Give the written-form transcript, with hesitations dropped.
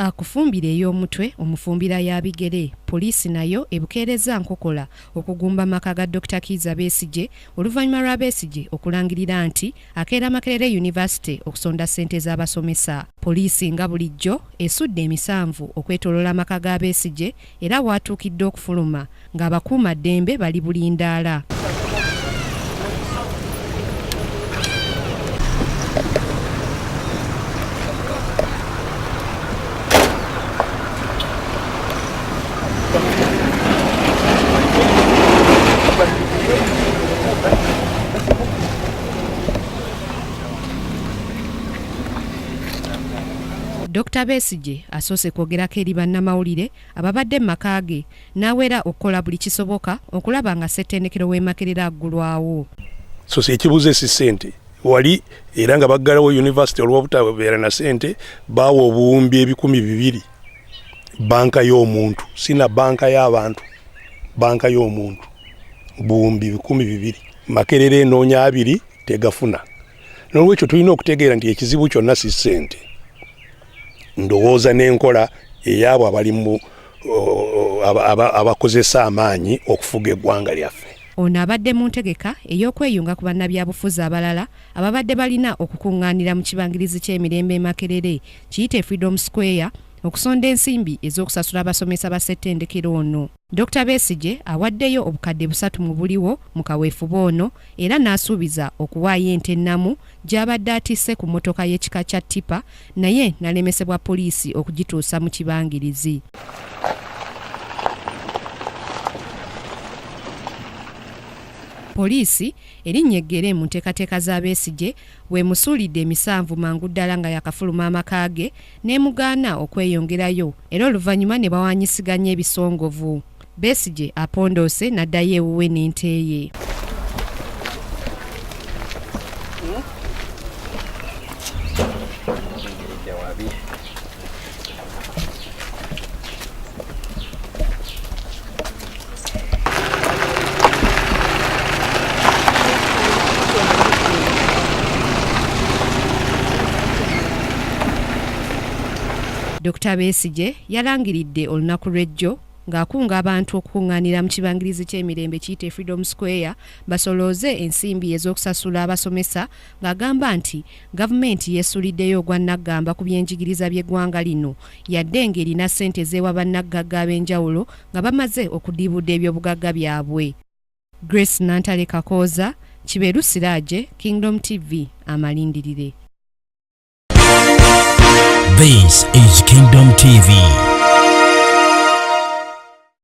Akufumbira ey'omutwe omufumbira ya bigere poliisi nayo ebukeereza nkokola okugumba maka ga Dr. Kizza Besigye oluvannyuma lwa Besigye okulangirira nti akeera Makerere University okusonda ssente z'abasomesa. Poliisi nga bulijjo esudde emisanvu okwetoolola maka ga Besigye era watuukidde okufuluma ng'abakuuma ddembe bali bulindaala. Dr. Besigye asoose kwogerako eri bannamawulire ababadde mu maka ge n'aweera okukola buli kisoboka okulaba nga ssettendekero w'e Makerere aggulwawo. So ekibuuzo si ssente wali era nga baggalawo University olw'obutabeera na ssente baawa obuwumbi 200,000 banka y'omuntu sina banka y'abantu banka y'omuntu buwumbi 200,000 Makerere enoonya 2 tegafuna. N'olwekyo tulina okutegeera nti ekizibu kyonna si ssente. Ndowooza n'enkola eyabo abalimu abakozesa amaanyi okufuga eggwanga lyaffe. Ono abadde mu ntegeka ey'okweyunga ku bannabyabufuzi abalala ababadde balina okukuŋŋaanira mu kibangirizi ky'emirembe e Makerere kiyite Freedom Square okusonda ensimbi ez'okusasula abasomesa ba ssettendekero ono. Dr. Besigye awaddeyo obukadde 3 mu buliwo mu kaweefube ono era n'asuubiza okuwaayo ente ennamu gy'abadde atisse ku mmotoka y'ekika kya ttipa naye n'alemesebwa poliisi okugituusa mu kibangirizi. Poliisi erinnya eggere mu nteekateeka za Besigye weemusuulidde emisanvu mangu ddala nga yakafuluma amaka ge n'emugaana okweyongerayo era oluvannyuma ne bawanyisiganya ebisongovu. Besigye apondoose n'addayo ewuwe n'ente ye. Dr. Besigye yalangiridde olunaku lw'ejjo ng'akunga abantu okukuŋŋaanira mu kibangirizi ky'emirembe kiyite Freedom Square basolooze ensimbi ez'okusasula abasomesa ng'agamba nti gavumenti yeesuliddeyo ogwa naggamba ku byenjigiriza by'eggwanga lino yadde ng'erina ssente z'ewa bannagagga ab'enjawulo nga bamaze okudiibudda ebyobugagga byabwe. Grace Nantale Kakooza, Kiberu Siraje, Kingdom TV, amalindirire. This is Kingdom TV.